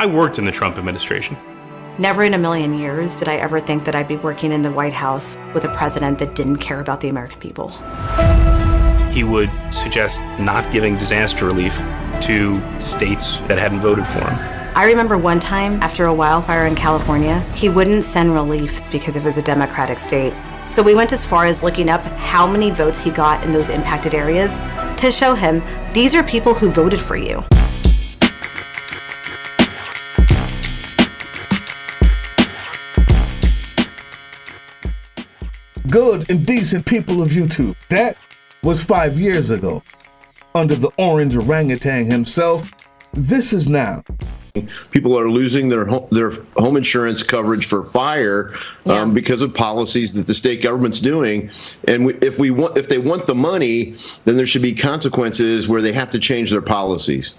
I worked in the Trump administration. Never in a million years did I ever think that I'd be working in the White House with a president that didn't care about the American people. He would suggest not giving disaster relief to states that hadn't voted for him. I remember one time after a wildfire in California, he wouldn't send relief because it was a Democratic state. So we went as far as looking up how many votes he got in those impacted areas to show him these are people who voted for you. Good and decent people of YouTube, that was 5 years ago. Under the orange orangutan himself, this is now. People are losing their home insurance coverage for fire because of policies that the state government's doing. And if they want the money, then there should be consequences where they have to change their policies.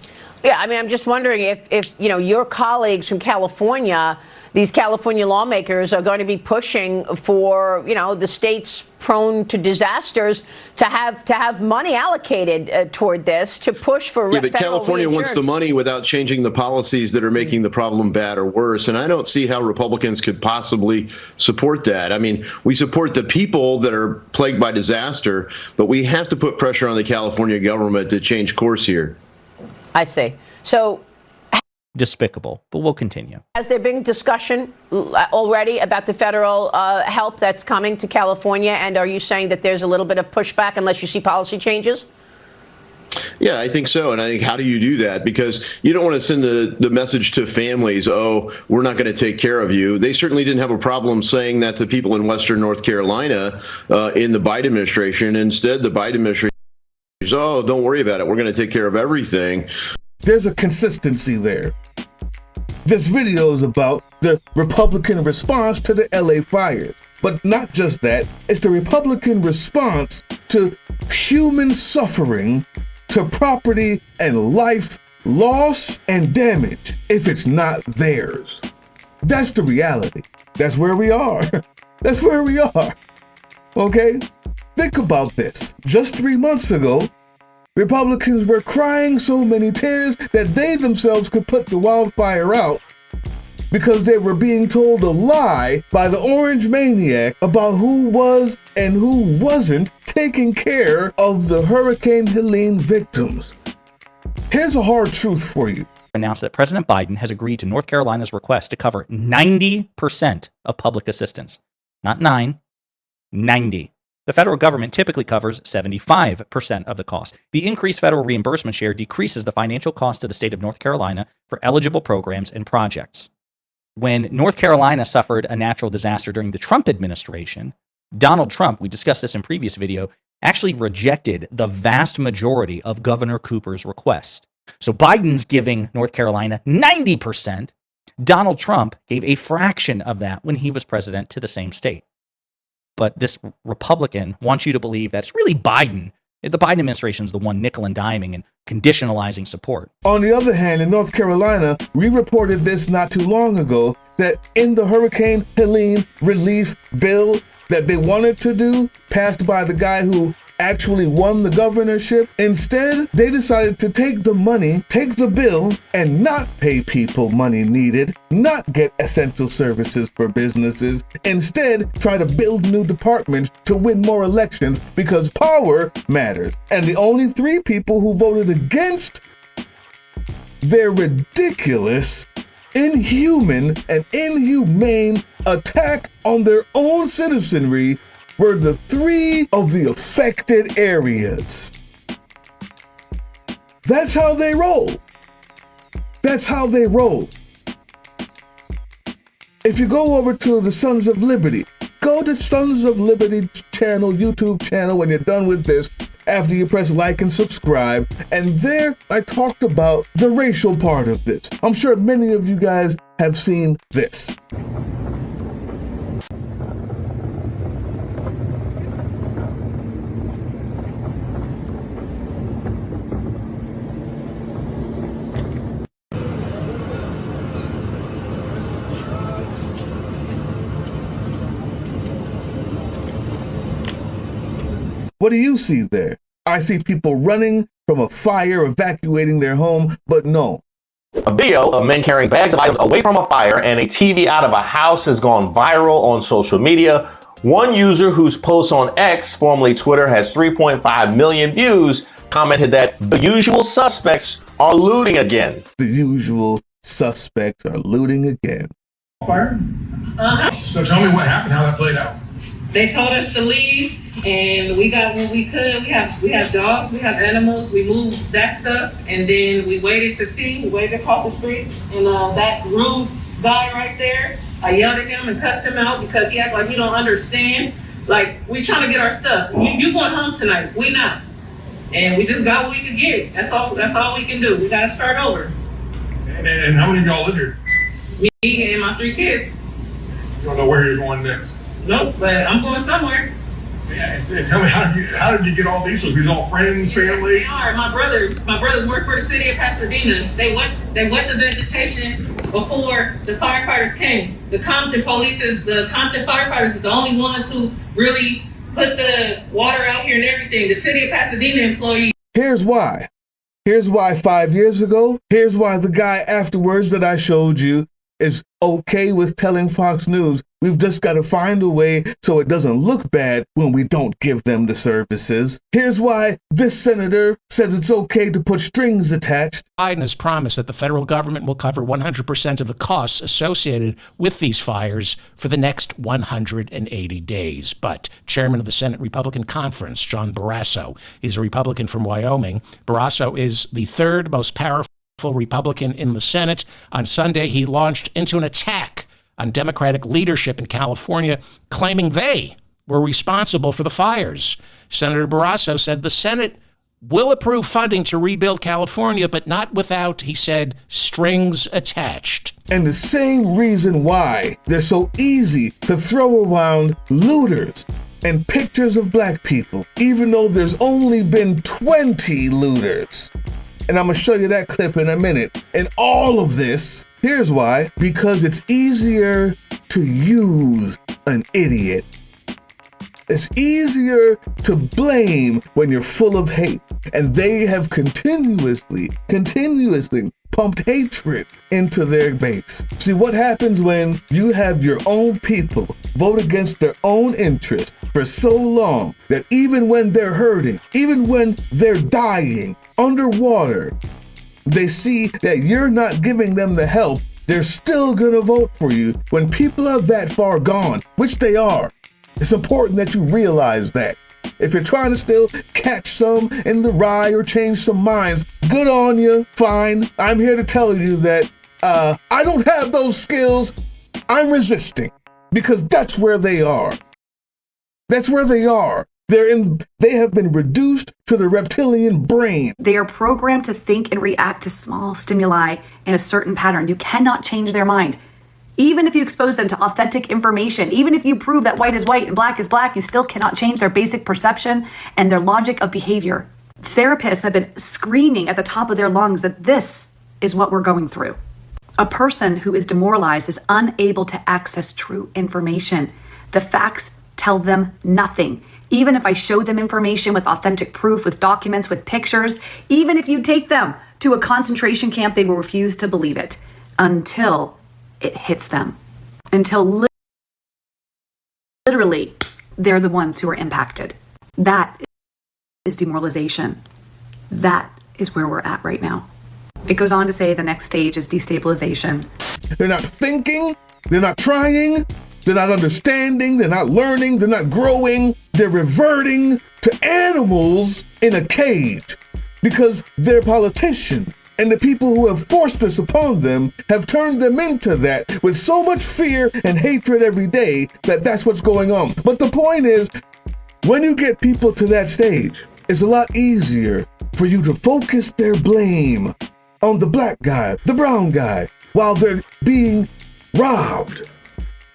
Yeah, I mean, I'm just wondering if you know, your colleagues from California, these California lawmakers are going to be pushing for, you know, the states prone to disasters to have money allocated toward this, to push for federal but California wants the money without changing the policies that are making the problem bad or worse. And I don't see how Republicans could possibly support that. I mean, we support the people that are plagued by disaster, but we have to put pressure on the California government to change course here. I see. So despicable, but we'll continue. Has there been discussion already about the federal help that's coming to California? And are you saying that there's a little bit of pushback unless you see policy changes? Yeah, I think so. And I think, how do you do that? Because you don't want to send the message to families, oh, we're not going to take care of you. They certainly didn't have a problem saying that to people in Western North Carolina in the Biden administration. Instead, the Biden administration says, oh, don't worry about it. We're going to take care of everything. There's a consistency there. This video is about the Republican response to the LA fires. But not just that, it's the Republican response to human suffering, to property and life loss and damage if it's not theirs. That's the reality. That's where we are. That's where we are. Okay? Think about this. Just 3 months ago, Republicans were crying so many tears that they themselves could put the wildfire out because they were being told a lie by the orange maniac about who was and who wasn't taking care of the Hurricane Helene victims. Here's a hard truth for you. Announced that President Biden has agreed to North Carolina's request to cover 90% of public assistance. Not 9, 90. The federal government typically covers 75% of the cost. The increased federal reimbursement share decreases the financial cost to the state of North Carolina for eligible programs and projects. When North Carolina suffered a natural disaster during the Trump administration, Donald Trump, we discussed this in previous video, actually rejected the vast majority of Governor Cooper's request. So Biden's giving North Carolina 90%. Donald Trump gave a fraction of that when he was president to the same state. But this Republican wants you to believe that it's really Biden. The Biden administration is the one nickel and diming and conditionalizing support. On the other hand, in North Carolina, we reported this not too long ago, that in the Hurricane Helene relief bill that they wanted to do, passed by the guy who actually won the governorship, instead, they decided to take the money, take the bill, and not pay people money needed, not get essential services for businesses, instead try to build new departments to win more elections because power matters. And the only 3 people who voted against their ridiculous, inhuman, and inhumane attack on their own citizenry were the 3 of the affected areas. That's how they roll. That's how they roll. If you go over to the Sons of Liberty, go to Sons of Liberty channel, YouTube channel, when you're done with this, after you press like and subscribe, and there I talked about the racial part of this. I'm sure many of you guys have seen this. What do you see there? I see people running from a fire, evacuating their home, but no. A video of men carrying bags of items away from a fire and a TV out of a house has gone viral on social media. One user whose post on X, formerly Twitter, has 3.5 million views, commented that the usual suspects are looting again. The usual suspects are looting again. Fire? So tell me what happened, how that played out. They told us to leave, and we got what we could. We have dogs, we have animals. We moved that stuff, and then we waited to see. We waited across the street, and that rude guy right there, I yelled at him and cussed him out because he acted like he don't understand. Like, we trying to get our stuff. You going home tonight? We not. And we just got what we could get. That's all we can do. We got to start over. And how many of y'all live here? Me and my 3 kids. You don't know where you're going next? Nope, but I'm going somewhere. Yeah, tell me, how did you get all these? So these all friends, family? They are. My brothers work for the city of Pasadena. They wet the vegetation before the firefighters came. The Compton firefighters is the only ones who really put the water out here and everything. The city of Pasadena employees. Here's why. Here's why 5 years ago. Here's why the guy afterwards that I showed you is okay with telling Fox News. We've just got to find a way so it doesn't look bad when we don't give them the services. Here's why this senator says it's okay to put strings attached. Biden has promised that the federal government will cover 100% of the costs associated with these fires for the next 180 days. But Chairman of the Senate Republican Conference, John Barrasso, is a Republican from Wyoming. Barrasso is the third most powerful Republican in the Senate. On Sunday, he launched into an attack on Democratic leadership in California, claiming they were responsible for the fires. Senator Barrasso said the Senate will approve funding to rebuild California, but not without, he said, strings attached. And the same reason why they're so easy to throw around looters and pictures of black people, even though there's only been 20 looters. And I'm going to show you that clip in a minute. And all of this, here's why. Because it's easier to use an idiot. It's easier to blame when you're full of hate. And they have continuously pumped hatred into their base. See, what happens when you have your own people vote against their own interests for so long that even when they're hurting, even when they're dying underwater, they see that you're not giving them the help, they're still gonna vote for you when people are that far gone, which they are. It's important that you realize that. If you're trying to still catch some in the rye or change some minds, good on you, fine. I'm here to tell you that I don't have those skills. I'm resisting because that's where they are. That's where they are. They have been reduced to the reptilian brain. They are programmed to think and react to small stimuli in a certain pattern. You cannot change their mind. Even if you expose them to authentic information, even if you prove that white is white and black is black, you still cannot change their basic perception and their logic of behavior. Therapists have been screaming at the top of their lungs that this is what we're going through. A person who is demoralized is unable to access true information. The facts tell them nothing. Even if I show them information with authentic proof, with documents, with pictures, even if you take them to a concentration camp, they will refuse to believe it until it hits them. Until literally they're the ones who are impacted. That is demoralization. That is where we're at right now. It goes on to say the next stage is destabilization. They're not thinking, they're not trying, they're not understanding, they're not learning, they're not growing. They're reverting to animals in a cage because their politician and the people who have forced this upon them have turned them into that with so much fear and hatred every day that that's what's going on. But the point is, when you get people to that stage, it's a lot easier for you to focus their blame on the black guy, the brown guy, while they're being robbed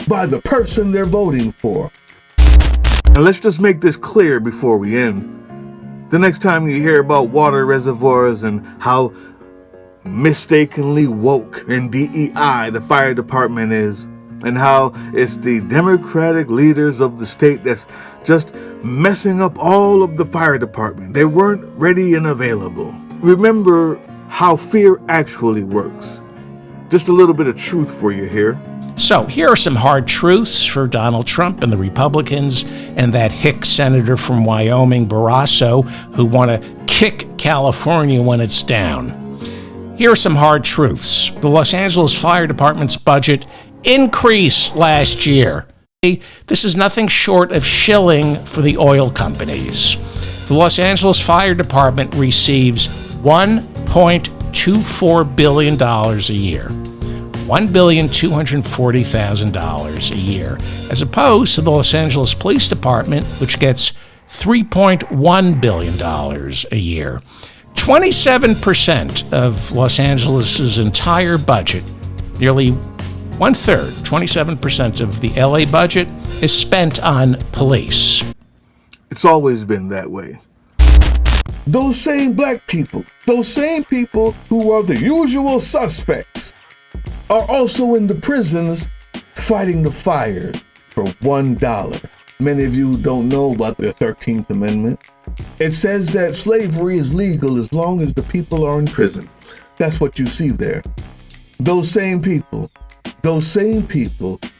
by the person they're voting for. Now let's just make this clear before we end. The next time you hear about water reservoirs and how mistakenly woke and DEI the fire department is, and how it's the Democratic leaders of the state that's just messing up all of the fire department. They weren't ready and available. Remember how fear actually works. Just a little bit of truth for you here. So here are some hard truths for Donald Trump and the Republicans and that hick senator from Wyoming, Barrasso, who want to kick California when it's down. Here are some hard truths. The Los Angeles Fire Department's budget increased last year. This is nothing short of shilling for the oil companies. The Los Angeles Fire Department receives $1.24 billion a year. $1,240,000 a year, as opposed to the Los Angeles Police Department, which gets $3.1 billion a year. 27% of Los Angeles' entire budget, nearly one-third, 27% of the LA budget, is spent on police. It's always been that way. Those same black people, those same people who are the usual suspects, are also in the prisons fighting the fire for $1. Many of you don't know about the 13th Amendment. It says that slavery is legal as long as the people are in prison. That's what you see there. Those same people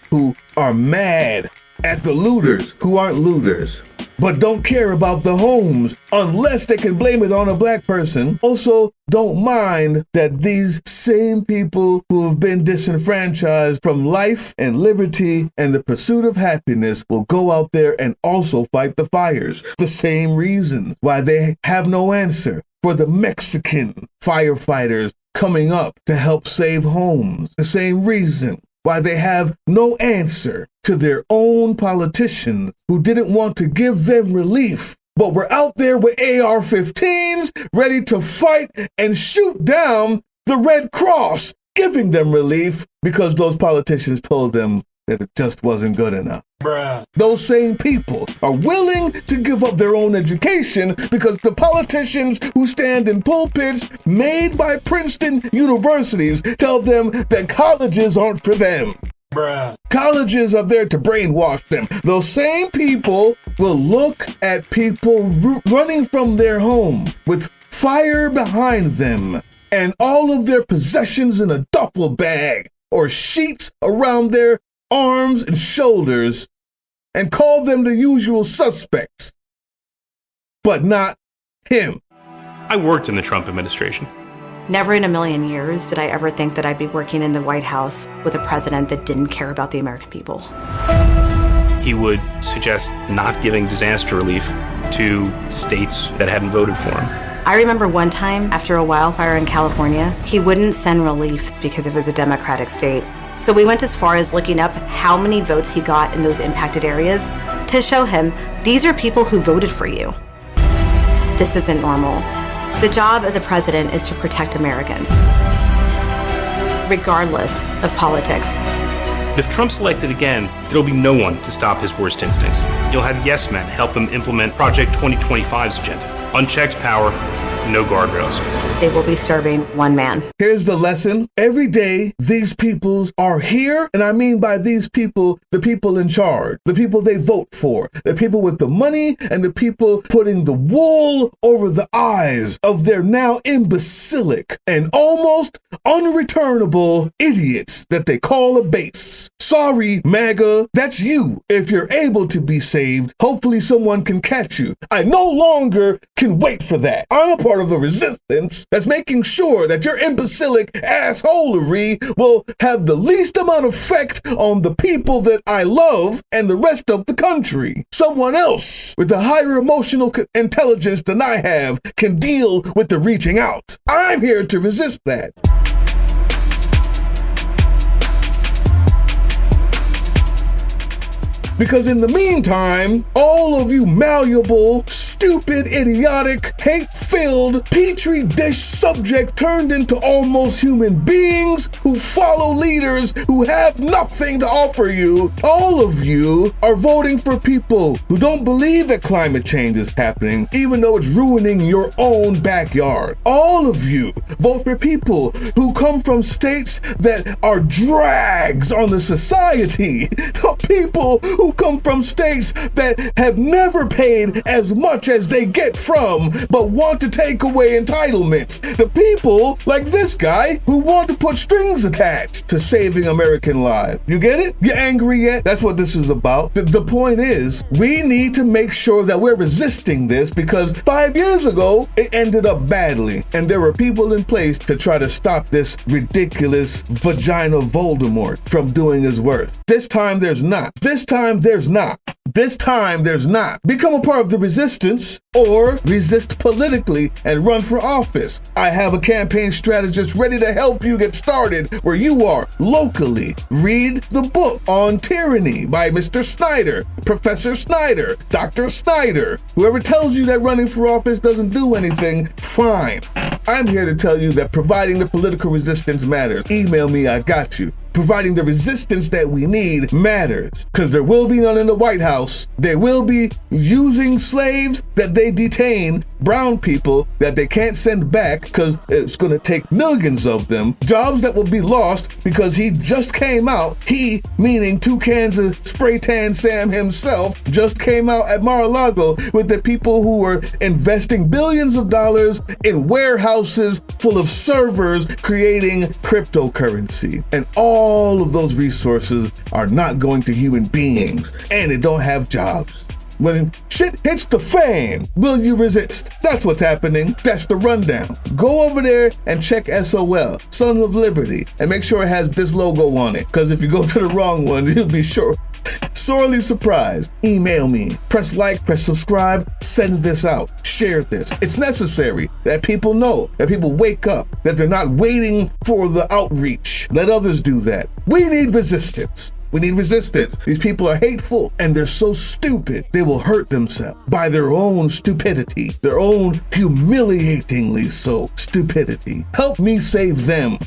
who are mad at the looters who aren't looters, but don't care about the homes unless they can blame it on a black person, also don't mind that these same people who have been disenfranchised from life and liberty and the pursuit of happiness will go out there and also fight the fires. The same reasons why they have no answer for the Mexican firefighters coming up to help save homes. The same reason why they have no answer to their own politicians who didn't want to give them relief, but were out there with AR-15s ready to fight and shoot down the Red Cross, giving them relief because those politicians told them that it just wasn't good enough. Bruh. Those same people are willing to give up their own education because the politicians who stand in pulpits made by Princeton universities tell them that colleges aren't for them. Bruh. Colleges are there to brainwash them. Those same people will look at people running from their home with fire behind them and all of their possessions in a duffel bag or sheets around their arms and shoulders and call them the usual suspects, but not him. I worked in the Trump administration. Never in a million years did I ever think that I'd be working in the White House with a president that didn't care about the American people. He would suggest not giving disaster relief to states that hadn't voted for him. I remember one time after a wildfire in California, he wouldn't send relief because it was a Democratic state. So we went as far as looking up how many votes he got in those impacted areas to show him these are people who voted for you. This isn't normal. The job of the president is to protect Americans, regardless of politics. If Trump's elected again, there'll be no one to stop his worst instincts. You'll have yes men help him implement Project 2025's agenda. Unchecked power, no guardrails. They will be serving one man. Here's the lesson. Every day, these peoples are here, and I mean by these people, the people in charge, the people they vote for, the people with the money, and the people putting the wool over the eyes of their now imbecilic and almost unreturnable idiots that they call a base. Sorry, MAGA, that's you. If you're able to be saved, hopefully someone can catch you. I no longer can wait for that. I'm a part of the resistance that's making sure that your imbecilic assholery will have the least amount of effect on the people that I love and the rest of the country. Someone else with a higher emotional intelligence than I have can deal with the reaching out. I'm here to resist that. Because in the meantime, all of you malleable, stupid, idiotic, hate-filled, petri dish subject turned into almost human beings who follow leaders who have nothing to offer you, all of you are voting for people who don't believe that climate change is happening, even though it's ruining your own backyard. All of you vote for people who come from states that are drags on the society. people who come from states that have never paid as much as they get from, but want to take away entitlements. The people like this guy who want to put strings attached to saving American lives. You get it? You angry yet? That's what this is about. The point is, we need to make sure that we're resisting this, because 5 years ago, it ended up badly. And there were people in place to try to stop this ridiculous vagina Voldemort from doing his worst. This time there's not. This time there's not. This time there's not. Become a part of the resistance or resist politically and run for office. I have a campaign strategist ready to help you get started where you are locally. Read the book on tyranny by Mr. Snyder, Professor Snyder, Dr. Snyder. Whoever tells you that running for office doesn't do anything, fine. I'm here to tell you that providing the political resistance matters. Email me, I got you. Providing the resistance that we need matters, because there will be none in the White House. They will be using slaves that they detain, brown people that they can't send back because it's going to take millions of them, jobs that will be lost because he just came out, he, meaning 2 cans of spray tan Sam himself, just came out at Mar-a-Lago with the people who were investing billions of dollars in warehouses full of servers creating cryptocurrency. And all of those resources are not going to human beings, and they don't have jobs. When shit hits the fan, will you resist? That's what's happening. That's the rundown. Go over there and check SOL, Son of Liberty, and make sure it has this logo on it, because if you go to the wrong one, you'll be sorely surprised. Email me, press like, press subscribe, send this out, share this. It's necessary that people know, that people wake up, that they're not waiting for the outreach. Let others do that. We need resistance. We need resistance. These people are hateful and they're so stupid, they will hurt themselves by their own stupidity, their own humiliatingly so stupidity. Help me save them.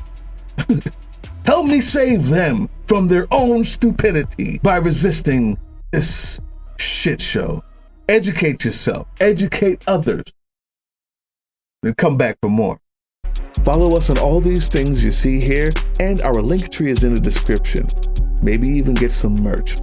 Help me save them from their own stupidity by resisting this shit show. Educate yourself, educate others, then come back for more. Follow us on all these things you see here, and our link tree is in the description. Maybe even get some merch.